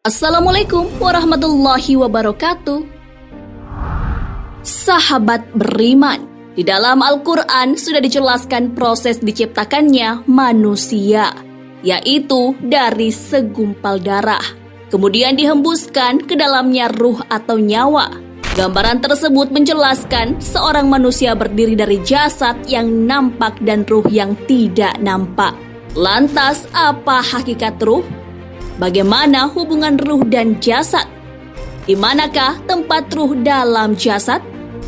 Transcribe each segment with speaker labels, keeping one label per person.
Speaker 1: Assalamualaikum warahmatullahi wabarakatuh. Sahabat beriman, di dalam Al-Quran sudah dijelaskan proses diciptakannya manusia, yaitu dari segumpal darah. Kemudian dihembuskan ke dalamnya ruh atau nyawa. Gambaran tersebut menjelaskan seorang manusia berdiri dari jasad yang nampak dan ruh yang tidak nampak. Lantas apa hakikat ruh? Bagaimana hubungan ruh dan jasad? Di manakah tempat ruh dalam jasad?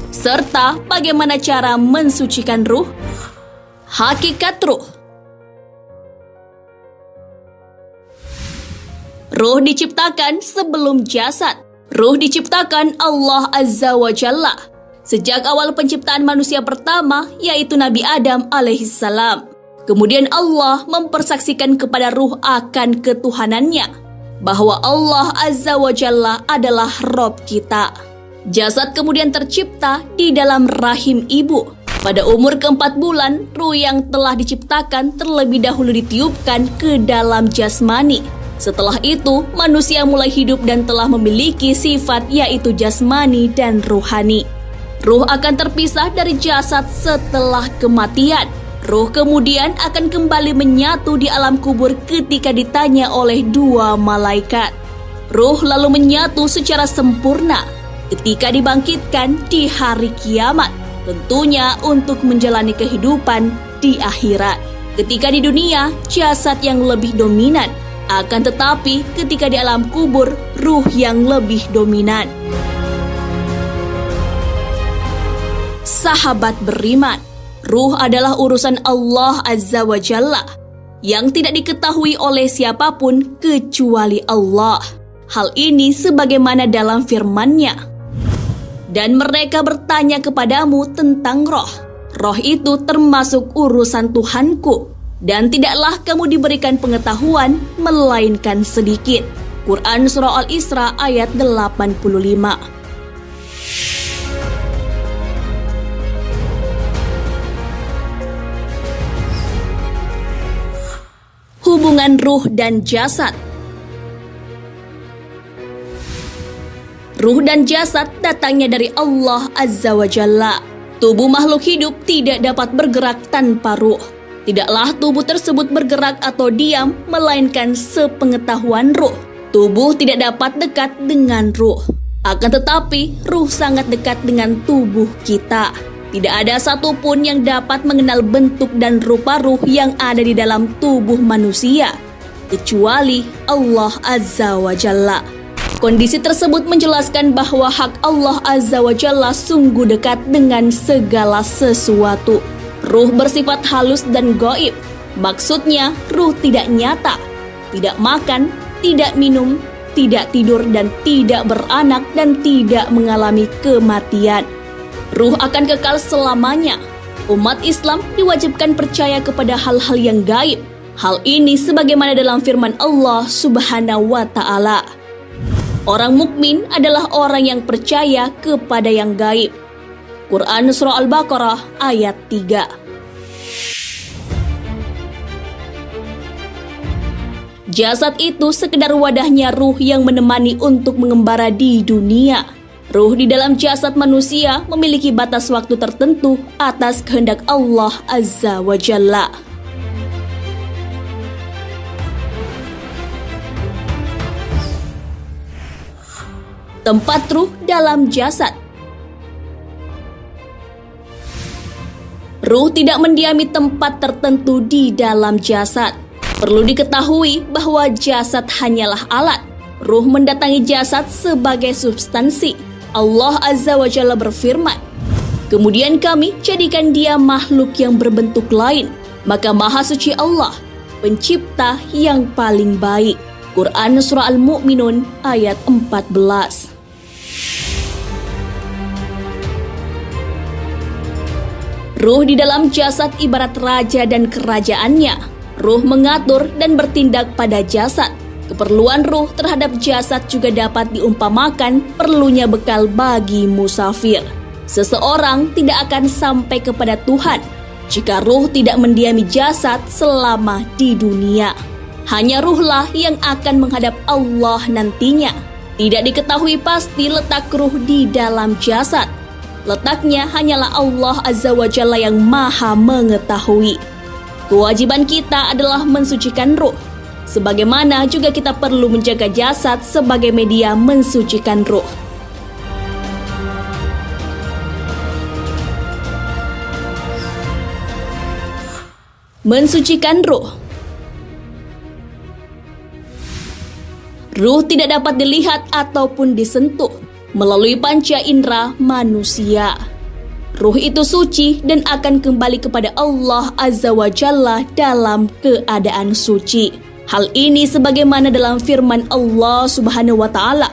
Speaker 1: Serta bagaimana cara mensucikan ruh? Hakikat ruh. Ruh diciptakan sebelum jasad. Ruh diciptakan Allah Azza wa Jalla sejak awal penciptaan manusia pertama, yaitu Nabi Adam alaihissalam. Kemudian Allah mempersaksikan kepada ruh akan ketuhanannya, bahwa Allah Azza wa Jalla adalah Rob kita. Jasad kemudian tercipta di dalam rahim ibu. Pada umur ke-4 bulan, ruh yang telah diciptakan terlebih dahulu ditiupkan ke dalam jasmani. Setelah itu, manusia mulai hidup dan telah memiliki sifat yaitu jasmani dan ruhani. Ruh akan terpisah dari jasad setelah kematian. Ruh kemudian akan kembali menyatu di alam kubur ketika ditanya oleh dua malaikat. Ruh lalu menyatu secara sempurna ketika dibangkitkan di hari kiamat, tentunya untuk menjalani kehidupan di akhirat. Ketika di dunia, jasad yang lebih dominan, akan tetapi ketika di alam kubur, ruh yang lebih dominan. Sahabat beriman, ruh adalah urusan Allah Azza wa Jalla yang tidak diketahui oleh siapapun kecuali Allah. Hal ini sebagaimana dalam firman-Nya. Dan mereka bertanya kepadamu tentang roh. Roh itu termasuk urusan Tuhanku, dan tidaklah kamu diberikan pengetahuan melainkan sedikit. Quran Surah Al-Isra ayat 85. Hubungan ruh dan jasad. Ruh dan jasad datangnya dari Allah Azza wa Jalla. Tubuh makhluk hidup tidak dapat bergerak tanpa ruh. Tidaklah tubuh tersebut bergerak atau diam, melainkan sepengetahuan ruh. Tubuh tidak dapat dekat dengan ruh. Akan tetapi, ruh sangat dekat dengan tubuh kita. Tidak ada satupun yang dapat mengenal bentuk dan rupa ruh yang ada di dalam tubuh manusia, kecuali Allah Azza wa Jalla. Kondisi tersebut menjelaskan bahwa hak Allah Azza wa Jalla sungguh dekat dengan segala sesuatu. Ruh bersifat halus dan gaib. Maksudnya, ruh tidak nyata, tidak makan, tidak minum, tidak tidur, dan tidak beranak, dan tidak mengalami kematian. Ruh akan kekal selamanya. Umat Islam diwajibkan percaya kepada hal-hal yang gaib. Hal ini sebagaimana dalam firman Allah Subhanahu wa Ta'ala. Orang mukmin adalah orang yang percaya kepada yang gaib. Quran Surah Al-Baqarah ayat 3. Jasad itu sekedar wadahnya ruh yang menemani untuk mengembara di dunia. Ruh di dalam jasad manusia memiliki batas waktu tertentu atas kehendak Allah Azza wa Jalla. Tempat ruh dalam jasad. Ruh tidak mendiami tempat tertentu di dalam jasad. Perlu diketahui bahwa jasad hanyalah alat. Ruh mendatangi jasad sebagai substansi. Allah Azza wa Jalla berfirman, kemudian kami jadikan dia makhluk yang berbentuk lain. Maka Maha Suci Allah, pencipta yang paling baik. Quran Surah Al-Mu'minun ayat 14. Ruh di dalam jasad ibarat raja dan kerajaannya. Ruh mengatur dan bertindak pada jasad. Keperluan ruh terhadap jasad juga dapat diumpamakan perlunya bekal bagi musafir. Seseorang tidak akan sampai kepada Tuhan jika ruh tidak mendiami jasad selama di dunia. Hanya ruhlah yang akan menghadap Allah nantinya. Tidak diketahui pasti letak ruh di dalam jasad. Letaknya hanyalah Allah Azza wa Jalla yang maha mengetahui. Kewajiban kita adalah mensucikan ruh. Sebagaimana juga kita perlu menjaga jasad sebagai media mensucikan ruh. Mensucikan ruh. Ruh tidak dapat dilihat ataupun disentuh melalui panca indera manusia. Ruh itu suci dan akan kembali kepada Allah Azza wa Jalla dalam keadaan suci. Hal ini sebagaimana dalam firman Allah Subhanahu wa Ta'ala,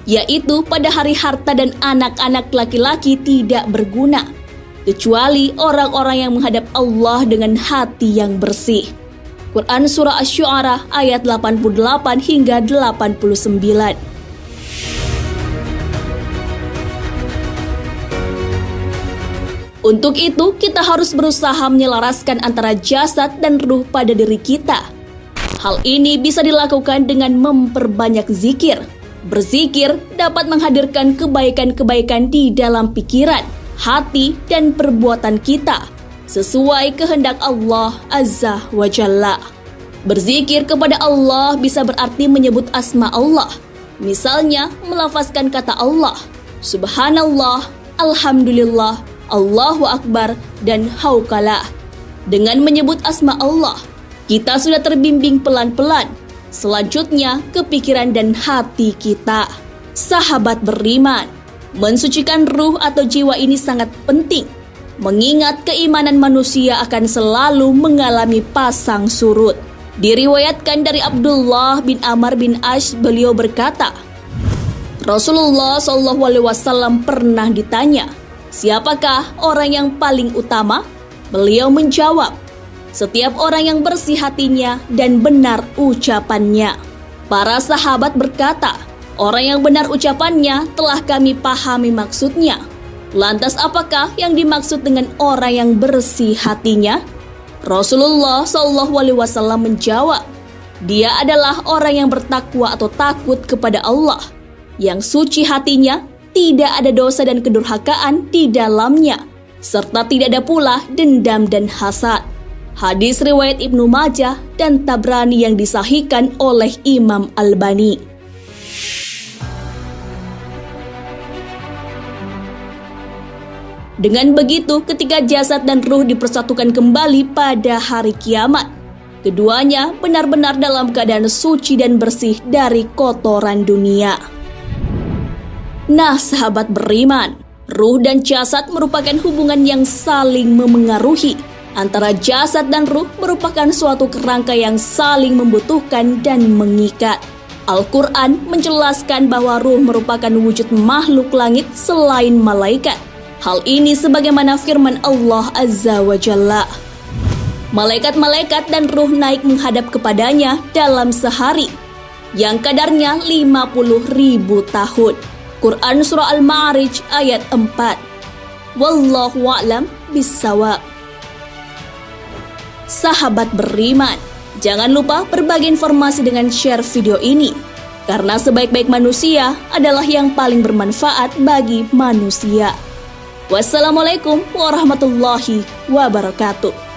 Speaker 1: yaitu pada hari harta dan anak-anak laki-laki tidak berguna, kecuali orang-orang yang menghadap Allah dengan hati yang bersih. Quran Surah Asy-Syu'ara ayat 88 hingga 89. Untuk itu, kita harus berusaha menyelaraskan antara jasad dan ruh pada diri kita. Hal ini bisa dilakukan dengan memperbanyak zikir. Berzikir dapat menghadirkan kebaikan-kebaikan di dalam pikiran, hati, dan perbuatan kita sesuai kehendak Allah Azza wa Jalla. Berzikir kepada Allah bisa berarti menyebut asma Allah. Misalnya melafazkan kata Allah, Subhanallah, Alhamdulillah, Allahu Akbar, dan Haukalah. Dengan menyebut asma Allah, kita sudah terbimbing pelan-pelan. Selanjutnya ke pikiran dan hati kita. Sahabat beriman, mensucikan ruh atau jiwa ini sangat penting, mengingat keimanan manusia akan selalu mengalami pasang surut. Diriwayatkan dari Abdullah bin Amr bin Ash, beliau berkata, Rasulullah SAW pernah ditanya, siapakah orang yang paling utama? Beliau menjawab, setiap orang yang bersih hatinya dan benar ucapannya. Para sahabat berkata, orang yang benar ucapannya telah kami pahami maksudnya. Lantas apakah yang dimaksud dengan orang yang bersih hatinya? Rasulullah SAW menjawab, dia adalah orang yang bertakwa atau takut kepada Allah, yang suci hatinya, tidak ada dosa dan kedurhakaan di dalamnya, serta tidak ada pula dendam dan hasad. Hadis riwayat Ibnu Majah dan Tabrani yang disahihkan oleh Imam Albani. Dengan begitu, ketika jasad dan ruh dipersatukan kembali pada hari kiamat, keduanya benar-benar dalam keadaan suci dan bersih dari kotoran dunia. Nah, sahabat beriman, ruh dan jasad merupakan hubungan yang saling memengaruhi. Antara jasad dan ruh merupakan suatu kerangka yang saling membutuhkan dan mengikat. Al-Quran menjelaskan bahwa ruh merupakan wujud makhluk langit selain malaikat. Hal ini sebagaimana firman Allah Azza wa Jalla. Malaikat-malaikat dan ruh naik menghadap kepadanya dalam sehari, yang kadarnya 50.000 tahun. Quran Surah Al-Ma'arij ayat 4. Wallahu a'lam bissawab. Sahabat beriman, jangan lupa berbagi informasi dengan share video ini, karena sebaik-baik manusia adalah yang paling bermanfaat bagi manusia. Wassalamualaikum warahmatullahi wabarakatuh.